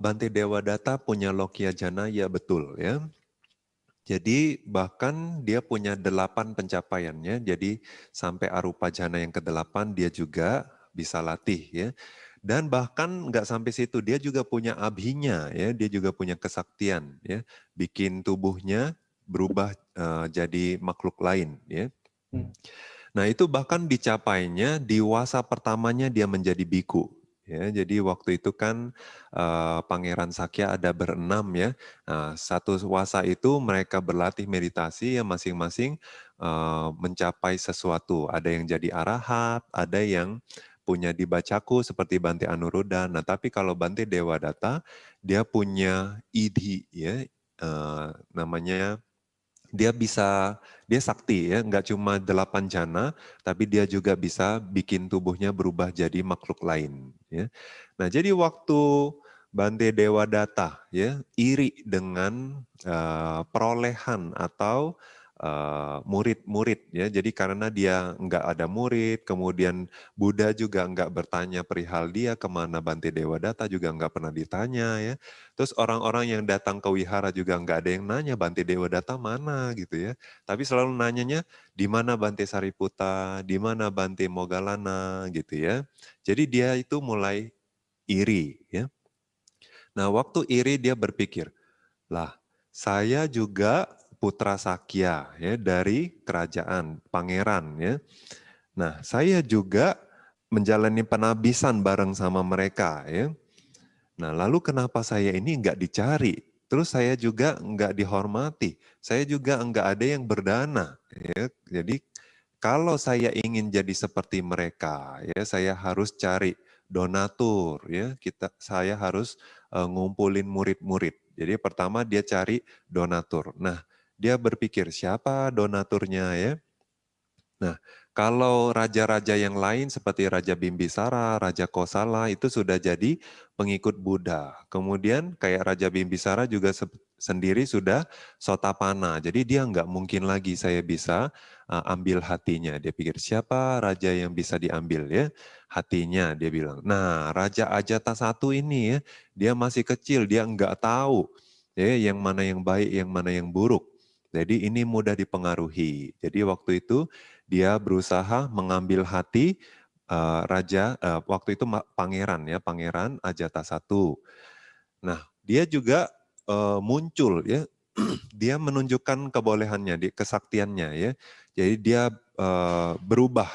Bante Dewa Data punya Lokya Jana, ya betul ya. Jadi bahkan dia punya 8 pencapaiannya, jadi sampai Arupa Jana yang ke-8 dia juga bisa latih ya. Dan bahkan nggak sampai situ, dia juga punya abhinya ya, dia juga punya kesaktian ya, bikin tubuhnya berubah jadi makhluk lain ya. Nah itu bahkan dicapainya di wasa pertamanya dia menjadi biku. Ya, jadi waktu itu kan Pangeran Sakya ada berenam ya. Nah, satu wasa itu mereka berlatih meditasi yang masing-masing mencapai sesuatu. Ada yang jadi arahat, ada yang punya dibacaku seperti Bante Anuruddha. Nah, tapi kalau Bante Dewadatta dia punya idhi ya, namanya dia sakti ya, nggak cuma 8 jana, tapi dia juga bisa bikin tubuhnya berubah jadi makhluk lain. Ya. Nah jadi waktu Bante Dewadatta ya iri dengan perolehan atau murid-murid ya, jadi karena dia nggak ada murid, kemudian Buddha juga nggak bertanya perihal dia kemana Bante Dewadatta juga nggak pernah ditanya ya. Terus orang-orang yang datang ke wihara juga nggak ada yang nanya Bante Dewadatta mana gitu ya. Tapi selalu nanyanya di mana Bante Sariputta, di mana Bante Moggallana gitu ya. Jadi dia itu mulai iri ya. Nah waktu iri dia berpikir, lah saya juga putra Sakya ya dari kerajaan pangeran ya. Nah saya juga menjalani penabisan bareng sama mereka ya. Nah, lalu kenapa saya ini nggak dicari? Terus saya juga nggak dihormati. Saya juga nggak ada yang berdana. Ya. Jadi kalau saya ingin jadi seperti mereka, ya saya harus cari donatur. Ya, saya harus ngumpulin murid-murid. Jadi pertama dia cari donatur. Nah, dia berpikir siapa donaturnya ya? Nah, kalau raja-raja yang lain seperti Raja Bimbisara, Raja Kosala itu sudah jadi pengikut Buddha. Kemudian kayak Raja Bimbisara juga sendiri sudah Sotapanna. Jadi dia nggak mungkin lagi saya bisa ambil hatinya. Dia pikir siapa raja yang bisa diambil ya hatinya dia bilang. Nah, Raja Ajata satu ini ya dia masih kecil, dia nggak tahu ya yang mana yang baik, yang mana yang buruk. Jadi ini mudah dipengaruhi. Jadi waktu itu dia berusaha mengambil hati raja waktu itu pangeran ya, Pangeran Ajata I. Nah, dia juga muncul ya, dia menunjukkan kebolehannya, kesaktiannya ya. Jadi dia berubah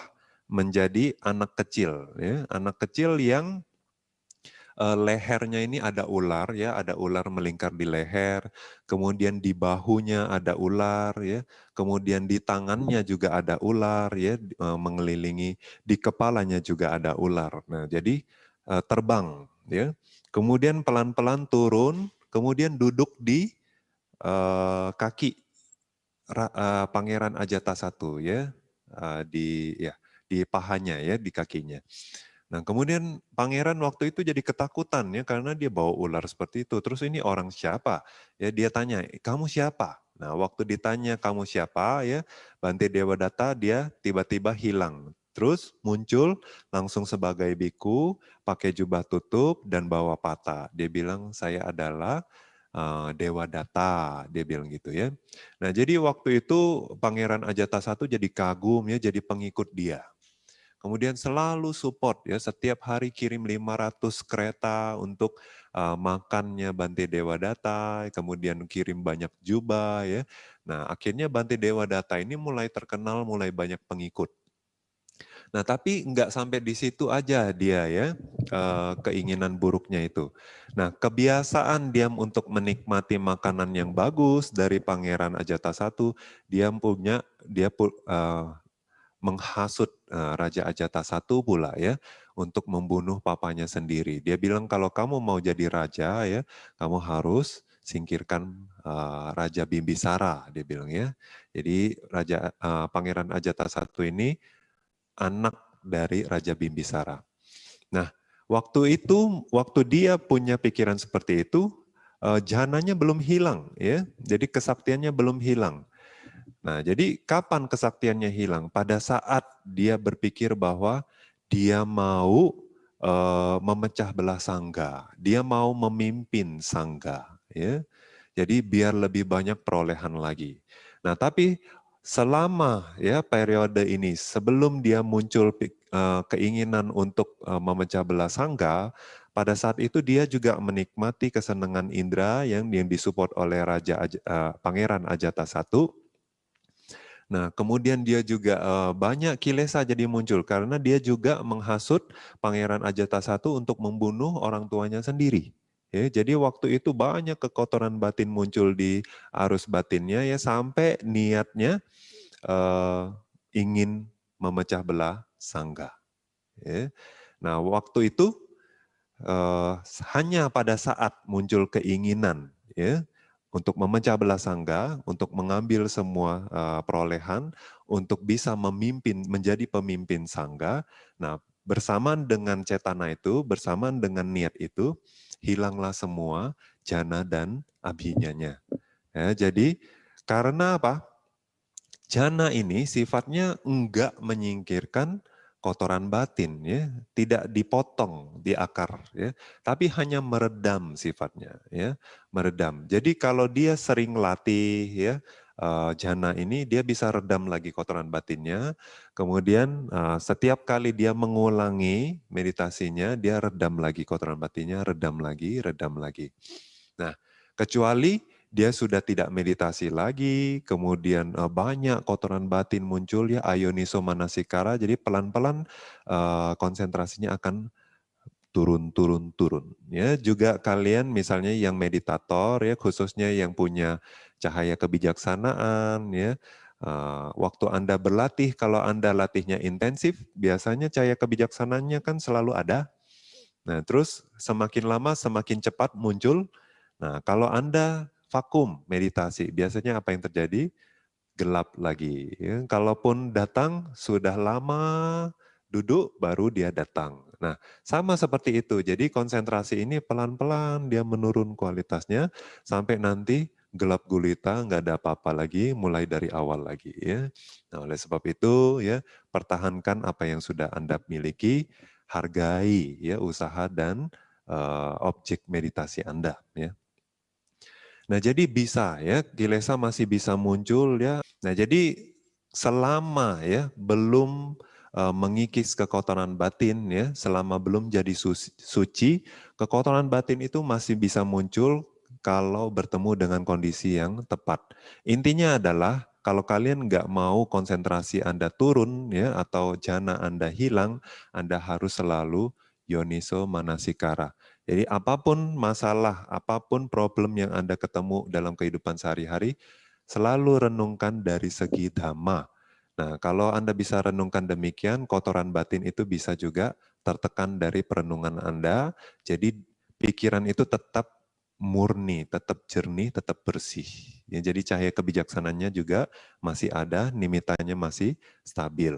menjadi anak kecil ya, anak kecil yang lehernya ini ada ular ya, ada ular melingkar di leher, kemudian di bahunya ada ular ya, kemudian di tangannya juga ada ular ya, mengelilingi, di kepalanya juga ada ular. Nah, jadi terbang ya. Kemudian pelan-pelan turun, kemudian duduk di kaki Pangeran Ajata satu ya, di pahanya ya, di kakinya. Nah kemudian pangeran waktu itu jadi ketakutan ya karena dia bawa ular seperti itu. Terus ini orang siapa? Ya dia tanya, kamu siapa? Nah waktu ditanya kamu siapa ya, Bante Dewadatta dia tiba-tiba hilang. Terus muncul langsung sebagai biku, pakai jubah tutup dan bawa pata. Dia bilang saya adalah Dewadatta, dia bilang gitu ya. Nah jadi waktu itu Pangeran Ajata satu jadi kagum ya, jadi pengikut dia. Kemudian selalu support ya, setiap hari kirim 500 kereta untuk makannya Bante Dewadatta, kemudian kirim banyak jubah ya. Nah, akhirnya Bante Dewadatta ini mulai terkenal, mulai banyak pengikut. Nah, tapi nggak sampai di situ aja dia ya, keinginan buruknya itu. Nah, kebiasaan dia untuk menikmati makanan yang bagus dari Pangeran Ajata satu, dia menghasut Raja Ajata satu pula ya untuk membunuh papanya sendiri. Dia bilang kalau kamu mau jadi raja ya, kamu harus singkirkan Raja Bimbisara, dia bilang ya. Jadi Pangeran Ajata satu ini anak dari Raja Bimbisara. Nah, waktu dia punya pikiran seperti itu, jananya belum hilang ya. Jadi kesaktiannya belum hilang. Nah, jadi kapan kesaktiannya hilang? Pada saat dia berpikir bahwa dia mau memecah belah sangga. Dia mau memimpin sangga, ya. Jadi biar lebih banyak perolehan lagi. Nah, tapi selama ya periode ini sebelum dia muncul keinginan untuk memecah belah sangga, pada saat itu dia juga menikmati kesenangan indera yang disupport oleh Pangeran Ajata I. Nah, kemudian dia juga banyak kilesa jadi muncul karena dia juga menghasut Pangeran Ajata I untuk membunuh orang tuanya sendiri. Ya, jadi waktu itu banyak kekotoran batin muncul di arus batinnya ya sampai niatnya ingin memecah belah sangga. Ya. Nah, waktu itu hanya pada saat muncul keinginan ya untuk memecah belah sangga, untuk mengambil semua perolehan, untuk bisa memimpin menjadi pemimpin sangga. Nah, bersamaan dengan cetana itu, bersamaan dengan niat itu, hilanglah semua jana dan abhinyanya. Ya, jadi karena apa? Jana ini sifatnya enggak menyingkirkan kotoran batin ya, tidak dipotong di akar ya, tapi hanya meredam sifatnya ya, meredam. Jadi kalau dia sering latih ya jana ini dia bisa redam lagi kotoran batinnya. Kemudian setiap kali dia mengulangi meditasinya, dia redam lagi kotoran batinnya, redam lagi, redam lagi. Nah, kecuali dia sudah tidak meditasi lagi, kemudian banyak kotoran batin muncul ya, ayoniso manasikara, jadi pelan-pelan konsentrasinya akan turun. Ya, juga kalian misalnya yang meditator ya, khususnya yang punya cahaya kebijaksanaan ya, waktu Anda berlatih, kalau Anda latihnya intensif, biasanya cahaya kebijaksanaannya kan selalu ada. Nah, terus semakin lama semakin cepat muncul. Nah, kalau Anda vakum meditasi, biasanya apa yang terjadi? Gelap lagi. Ya. Kalaupun datang, sudah lama duduk, baru dia datang. Nah, sama seperti itu. Jadi konsentrasi ini pelan-pelan dia menurun kualitasnya, sampai nanti gelap gulita, nggak ada apa-apa lagi, mulai dari awal lagi. Ya. Nah, oleh sebab itu, ya pertahankan apa yang sudah Anda miliki, hargai ya usaha dan objek meditasi Anda. Ya. Nah, jadi bisa ya, kilesa masih bisa muncul ya. Nah, jadi selama ya belum mengikis kekotoran batin ya, selama belum jadi suci, kekotoran batin itu masih bisa muncul kalau bertemu dengan kondisi yang tepat. Intinya adalah kalau kalian nggak mau konsentrasi Anda turun ya atau jana Anda hilang, Anda harus selalu yoniso manasikara. Jadi apapun masalah, apapun problem yang Anda ketemu dalam kehidupan sehari-hari, selalu renungkan dari segi dhamma. Nah, kalau Anda bisa renungkan demikian, kotoran batin itu bisa juga tertekan dari perenungan Anda, jadi pikiran itu tetap murni, tetap jernih, tetap bersih. Ya, jadi cahaya kebijaksanaannya juga masih ada, nimitanya masih stabil.